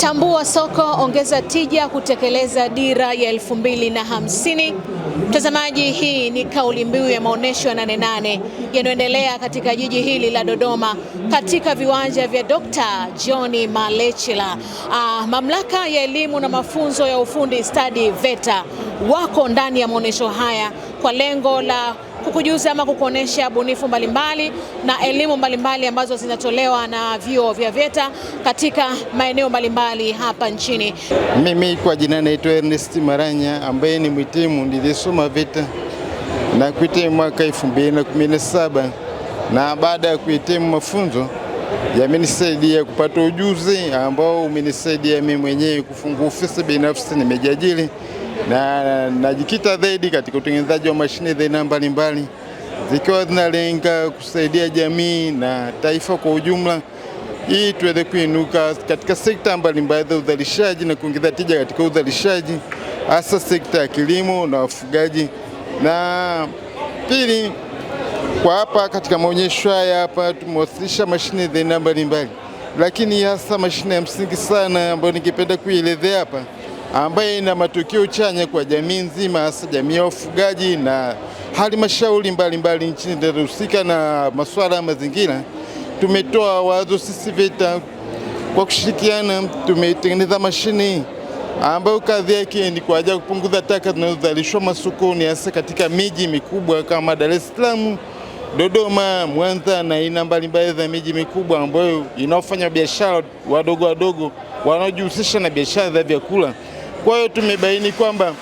Tambua soko, ongeza tija, kutekeleza dira ya 2050. Mtazamaji, hii ni kauli mbiu ya maonesho ya 88 yanayoendelea katika jiji hili la Dodoma katika viwanja vya Dr. John Malechela. Mamlaka ya elimu na mafunzo ya ufundi stadi VETA wako ndani ya maonesho haya kwa lengo la kukujuza ama kukuonesha bunifu mbalimbali na elimu mbalimbali ambazo zinatolewa na vyuo vya VETA katika maeneo mbalimbali hapa nchini. Mimi kwa jina naitwa Ernest Maranya, ambaye ni mhitimu, nilisoma VETA na kuhitimu mwaka 2017, na baada ya kuhitimu mafunzo yamenisaidia kupata ujuzi ambao umenisaidia mimi mwenyewe kufungua ofisi binafsi. Nimejiajiri na najikita zaidi katika utengenezaji wa mashine za aina mbalimbali zikiwa zinalenga kusaidia jamii na taifa kwa ujumla, ili tuweze kuinuka katika sekta mbalimbali za uzalishaji na kuongeza tija katika uzalishaji, hasa sekta ya kilimo na wafugaji. Na pili, kwa hapa katika maonyesho haya hapa tumewasilisha mashine za aina mbalimbali, lakini hasa mashine ya msingi sana ambayo ningependa kuielezea hapa, ambaye ina matokeo chanya kwa jamii nzima, hasa jamii ya wafugaji na halmashauri mbalimbali nchini zinazohusika na masuala ya mazingira. Tumetoa wazo sisi VETA kwa kushirikiana, tumetengeneza mashine ambayo kazi yake ni kwa ajili ya kupunguza taka zinazozalishwa masokoni, hasa katika miji mikubwa kama Dar es Salaam, Dodoma, Mwanza na aina mbalimbali za miji mikubwa ambayo inaofanya biashara wadogo wanaojihusisha na biashara za vyakula. Kwa hiyo tumebaini kwamba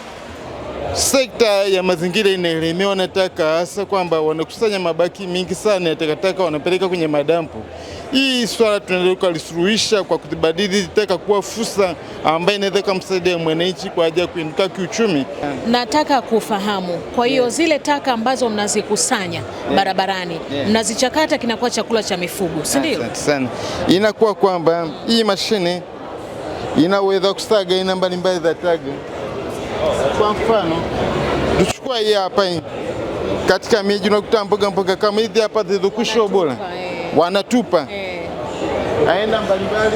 sekta ya mazingira inaelemewa na taka, hasa kwamba wanakusanya mabaki mingi sana ya takataka wanapeleka kwenye madampo. Hii swala tunaweza kulisuluhisha kwa kuzibadili taka kuwa fursa ambayo inaweza kumsaidia mwananchi kwa ajili ya kuinuka kiuchumi. Nataka kufahamu, kwa hiyo zile taka ambazo mnazikusanya barabarani mnazichakata, kinakuwa chakula cha mifugo, si ndio? Asante sana. Inakuwa kwamba hii mashine inaweza kusaga aina mbalimbali za taka. Kwa mfano, tuchukua hii hapa katika miji unakuta mboga kama hizi hapa zilizokwisha ubora wanatupa aina mbalimbali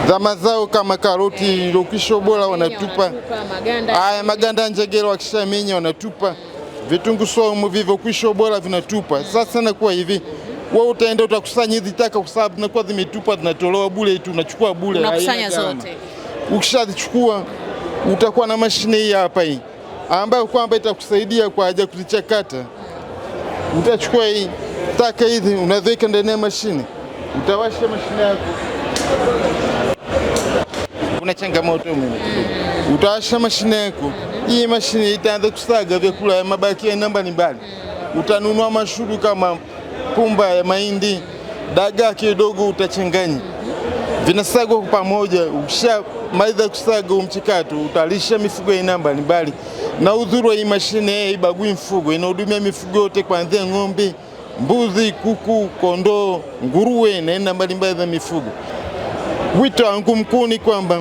za mazao kama karoti iliyokwisha ubora wanatupa, maganda njegere wakishamenya wanatupa, vitunguu saumu vilivyokwisha ubora vinatupa. Sasa nakuwa hivi, wewe utaenda utakusanya hizi taka kwa sababu zinakuwa zimetupa, zinatolewa bure tu, unachukua bure, unakusanya zote. Ukishazichukua utakuwa na mashine hii hapa hii ambayo kwamba itakusaidia kwa ajili ya kuzichakata. Utachukua hii taka hizi unaziweka ndani ya mashine, utawasha mashine yako. Kuna changamoto mimi. Utawasha mashine yako, hii mashine itaanza kusaga vyakula ya mabaki ya namba mbalimbali. Utanunua mashuru kama pumba ya mahindi, dagaa kidogo, utachanganya, vinasagwa kwa pamoja. Ukishamaliza kusaga mchakato, utalisha mifugo ya aina mbalimbali. Na uzuri wa hii mashine haibagui mfugo, inahudumia mifugo yote kuanzia ng'ombe, mbuzi, kuku, kondoo, nguruwe na aina mbalimbali za mifugo. Wito wangu mkuu ni kwamba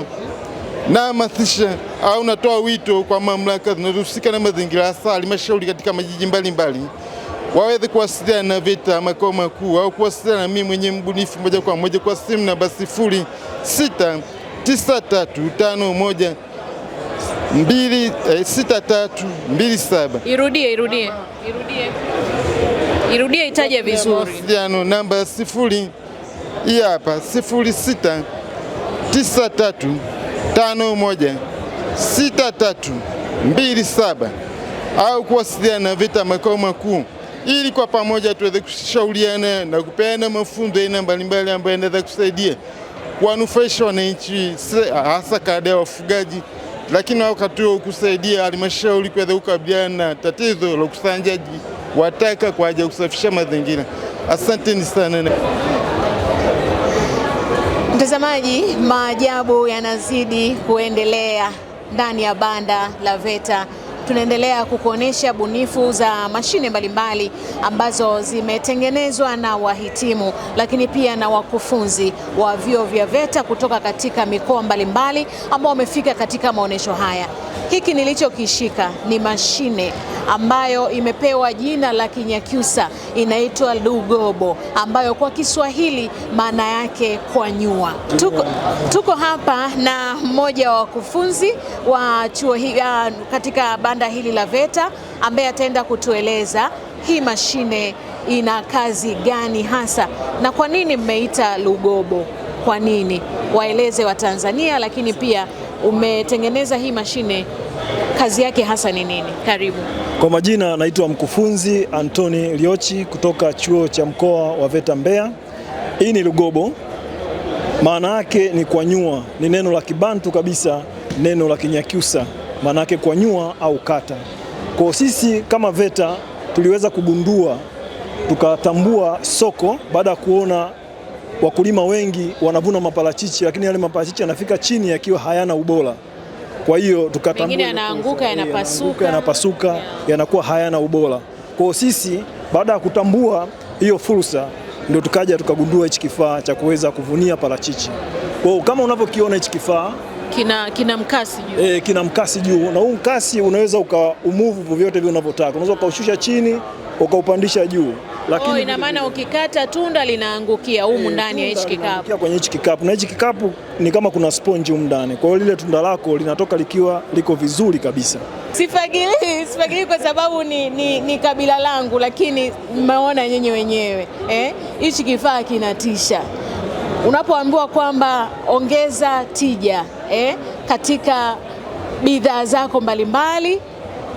nahamasisha au natoa wito kwa mamlaka zinazohusika na mazingira, hasa halmashauri katika majiji mbalimbali, waweze kuwasiliana na VETA makao makuu au kuwasiliana na mimi mwenyewe mbunifu moja kwa moja kwa simu namba 0693516327. Irudie itaje vizuri. Mawasiliano namba 0693516327 au kuwasiliana na VETA makao makuu, ili kwa pamoja tuweze kushauriana na kupeana mafunzo ya aina mbalimbali ambayo yanaweza kusaidia kuwanufaisha wananchi, hasa kada ya wafugaji, lakini wakati huo kusaidia halmashauri kuweza kukabiliana na tatizo la ukusanyaji wa taka kwa ajili ya kusafisha mazingira. Asanteni sana. Mtazamaji, maajabu yanazidi kuendelea ndani ya banda la VETA. Tunaendelea kukuonesha bunifu za mashine mbalimbali ambazo zimetengenezwa na wahitimu, lakini pia na wakufunzi wa vyuo vya VETA kutoka katika mikoa mbalimbali ambao wamefika katika maonesho haya. Hiki nilichokishika ni mashine ambayo imepewa jina la Kinyakyusa, inaitwa lugobo, ambayo kwa Kiswahili maana yake kwanyua. Tuko hapa na mmoja wa wakufunzi wa chuo katika banda hili la VETA, ambaye ataenda kutueleza hii mashine ina kazi gani hasa na kwa nini mmeita lugobo. Kwa nini? Waeleze wa Tanzania, lakini pia umetengeneza hii mashine, kazi yake hasa ni nini? Karibu. Kwa majina naitwa mkufunzi Antoni Liochi kutoka chuo cha mkoa wa VETA Mbeya. Hii ni lugobo, maana yake ni kwanyua, ni neno la Kibantu kabisa, neno la Kinyakyusa, maana yake kwanyua au kata. Kwa sisi kama VETA tuliweza kugundua, tukatambua soko baada ya kuona wakulima wengi wanavuna maparachichi, lakini yale maparachichi yanafika chini yakiwa hayana ubora. Kwa hiyo tukatambua mengine yanaanguka, yanapasuka, yanakuwa hayana ubora. Kwa sisi baada ya kutambua hiyo fursa, ndio tukaja tukagundua hichi kifaa cha kuweza kuvunia parachichi. Kwa kama unavyokiona hichi kifaa kina mkasi juu. Kina mkasi juu, na huu mkasi unaweza ukaumuvu vyovyote vile unavyotaka. Unaweza ukaushusha chini ukaupandisha juu. Lakini ina maana ukikata tunda linaangukia humu ndani ya hichi kikapu. Kwenye hichi kikapu, na hichi kikapu ni kama kuna sponge humu ndani. Kwa hiyo lile tunda lako linatoka likiwa liko vizuri kabisa. Sifagili kwa sababu ni kabila langu, lakini mmeona nyenye wenyewe. Hichi kifaa kinatisha. Unapoambiwa kwamba ongeza tija katika bidhaa zako mbalimbali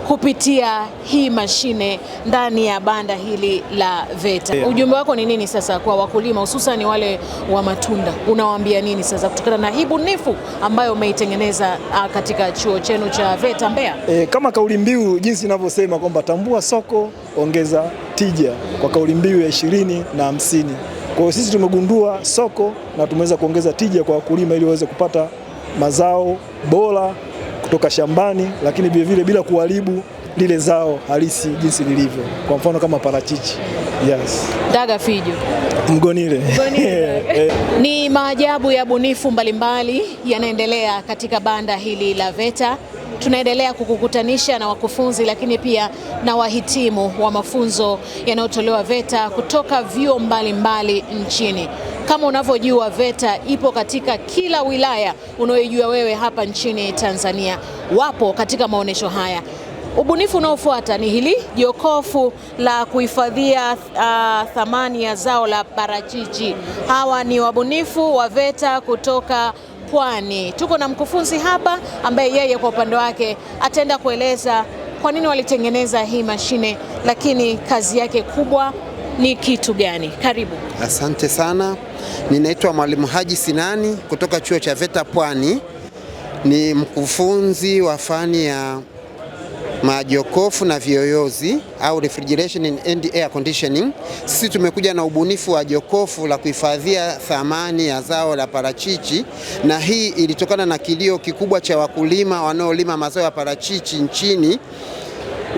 kupitia hii mashine ndani ya banda hili la VETA. Ujumbe wako ni nini sasa kwa wakulima, hususan wale wa matunda? Unawaambia nini sasa kutokana na hii bunifu ambayo umeitengeneza katika chuo chenu cha VETA Mbeya? Kama kauli mbiu jinsi inavyosema kwamba tambua soko, ongeza tija, kwa kauli mbiu ya 20 na 50. Kwa hiyo sisi tumegundua soko na tumeweza kuongeza tija kwa wakulima ili waweze kupata mazao bora kutoka shambani, lakini vile vile bila kuharibu lile zao halisi jinsi lilivyo. Kwa mfano kama parachichi. Yes. Daga fijo. Mgonile. Ni maajabu ya bunifu mbalimbali yanaendelea katika banda hili la VETA. Tunaendelea kukukutanisha na wakufunzi, lakini pia na wahitimu wa mafunzo yanayotolewa VETA kutoka vyuo mbalimbali nchini. Kama unavyojua, VETA ipo katika kila wilaya unayojua wewe hapa nchini Tanzania. Wapo katika maonesho haya. Ubunifu unaofuata ni hili jokofu la kuhifadhia thamani ya zao la parachichi. Hawa ni wabunifu wa VETA kutoka Pwani. Tuko na mkufunzi hapa ambaye yeye kwa upande wake ataenda kueleza kwa nini walitengeneza hii mashine, lakini kazi yake kubwa ni kitu gani. Karibu. Asante sana. Ninaitwa Mwalimu Haji Sinani kutoka chuo cha VETA Pwani. Ni mkufunzi wa fani ya majokofu na viyoyozi au refrigeration and air conditioning. Sisi tumekuja na ubunifu wa jokofu la kuhifadhia thamani ya zao la parachichi, na hii ilitokana na kilio kikubwa cha wakulima wanaolima mazao ya parachichi nchini,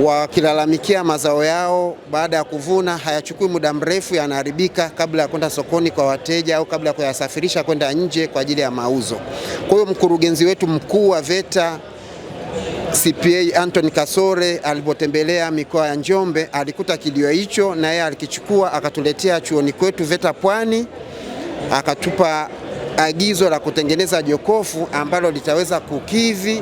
wakilalamikia mazao yao baada ya kuvuna hayachukui muda mrefu, yanaharibika kabla ya kwenda sokoni kwa wateja au kabla ya kuyasafirisha kwenda nje kwa ajili ya mauzo. Kwa hiyo mkurugenzi wetu mkuu wa VETA CPA Anthony Kasore alipotembelea mikoa ya Njombe alikuta kilio hicho, na yeye alikichukua akatuletea chuoni kwetu VETA Pwani, akatupa agizo la kutengeneza jokofu ambalo litaweza kukidhi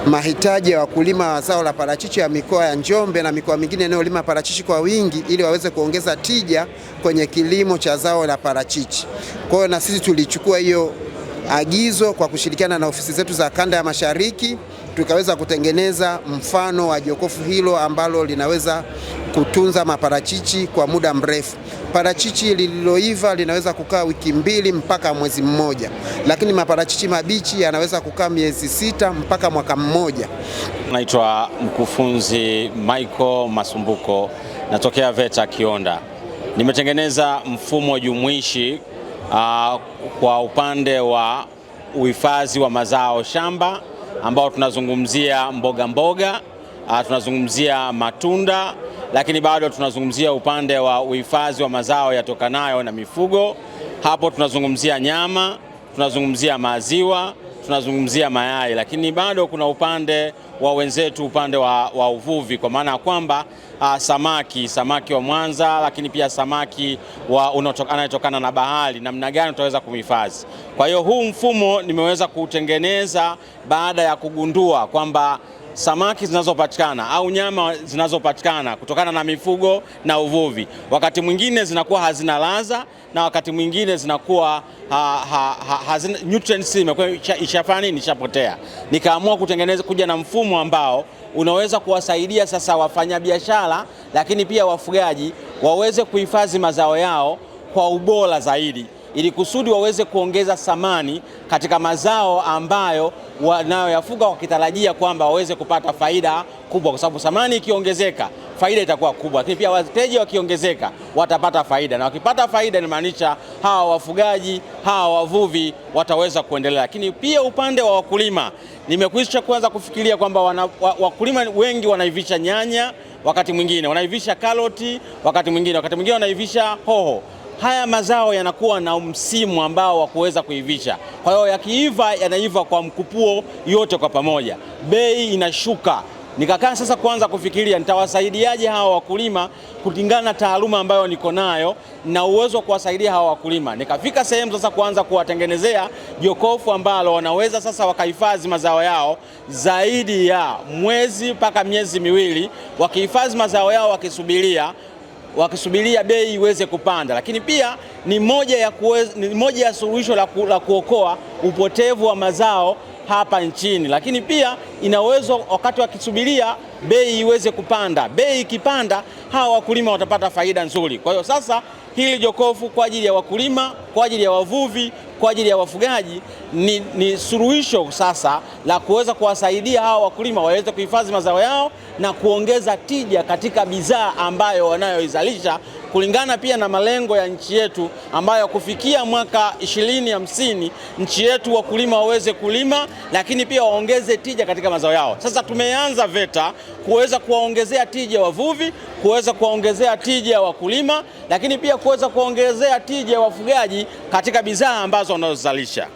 mahitaji ya wakulima wa zao la parachichi ya mikoa ya Njombe na mikoa mingine inayolima parachichi kwa wingi, ili waweze kuongeza tija kwenye kilimo cha zao la parachichi. Kwa hiyo na sisi tulichukua hiyo agizo kwa kushirikiana na ofisi zetu za kanda ya Mashariki, tukaweza kutengeneza mfano wa jokofu hilo ambalo linaweza kutunza maparachichi kwa muda mrefu. Parachichi lililoiva linaweza kukaa wiki 2 mpaka mwezi mmoja, lakini maparachichi mabichi yanaweza kukaa miezi 6 mpaka mwaka mmoja. Naitwa mkufunzi Michael Masumbuko, natokea VETA Kionda. Nimetengeneza mfumo jumuishi kwa upande wa uhifadhi wa mazao shamba, ambao tunazungumzia mboga, tunazungumzia matunda, lakini bado tunazungumzia upande wa uhifadhi wa mazao yatokanayo na mifugo. Hapo tunazungumzia nyama, tunazungumzia maziwa, tunazungumzia mayai, lakini bado kuna upande wa wenzetu, upande wa uvuvi, kwa maana ya kwamba samaki wa Mwanza, lakini pia samaki anayetokana na bahari, namna gani tutaweza kumhifadhi. Kwa hiyo huu mfumo nimeweza kutengeneza baada ya kugundua kwamba samaki zinazopatikana au nyama zinazopatikana kutokana na mifugo na uvuvi, wakati mwingine zinakuwa hazina ladha na wakati mwingine zinakuwa hazina nutrients, imekuwa ishapotea. Nikaamua kuja na mfumo ambao unaweza kuwasaidia sasa wafanyabiashara lakini pia wafugaji waweze kuhifadhi mazao yao kwa ubora zaidi, ili kusudi waweze kuongeza thamani katika mazao ambayo wanayoyafuga, wakitarajia kwamba waweze kupata faida kubwa, kwa sababu thamani ikiongezeka faida itakuwa kubwa, lakini pia wateja wakiongezeka watapata faida, na wakipata faida inamaanisha hawa wafugaji, hawa wavuvi wataweza kuendelea. Lakini pia upande wa wakulima nimekwisha kuanza kufikiria kwamba wakulima wengi wanaivisha nyanya, wakati mwingine wanaivisha karoti, wakati mwingine wanaivisha hoho. Haya mazao yanakuwa na msimu ambao wa kuweza kuivisha. Kwa hiyo yakiiva yanaiva kwa mkupuo yote kwa pamoja, bei inashuka. Nikakaa sasa kuanza kufikiria nitawasaidiaje hawa wakulima kulingana na taaluma ambayo niko nayo na uwezo wa kuwasaidia hawa wakulima. Nikafika sehemu sasa kuanza kuwatengenezea jokofu ambalo wanaweza sasa wakahifadhi mazao yao zaidi ya mwezi mpaka miezi miwili, wakihifadhi mazao yao wakisubiria bei iweze kupanda. Lakini pia ni moja ya suluhisho la kuokoa upotevu wa mazao hapa nchini. Lakini pia ina uwezo wakati wakisubiria bei iweze kupanda. Bei ikipanda, hawa wakulima watapata faida nzuri. Kwa hiyo sasa hili jokofu kwa ajili ya wakulima, kwa ajili ya wavuvi, kwa ajili ya wafugaji ni suluhisho sasa la kuweza kuwasaidia hawa wakulima waweze kuhifadhi mazao yao na kuongeza tija katika bidhaa ambayo wanayoizalisha, kulingana pia na malengo ya nchi yetu ambayo kufikia mwaka 2050 nchi yetu wakulima waweze kulima, lakini pia waongeze tija katika mazao yao. Sasa tumeanza VETA kuweza kuwaongezea tija wavuvi, kuweza kuwaongezea tija wakulima, lakini pia kuweza kuongezea tija wafugaji katika bidhaa ambazo wanazozalisha.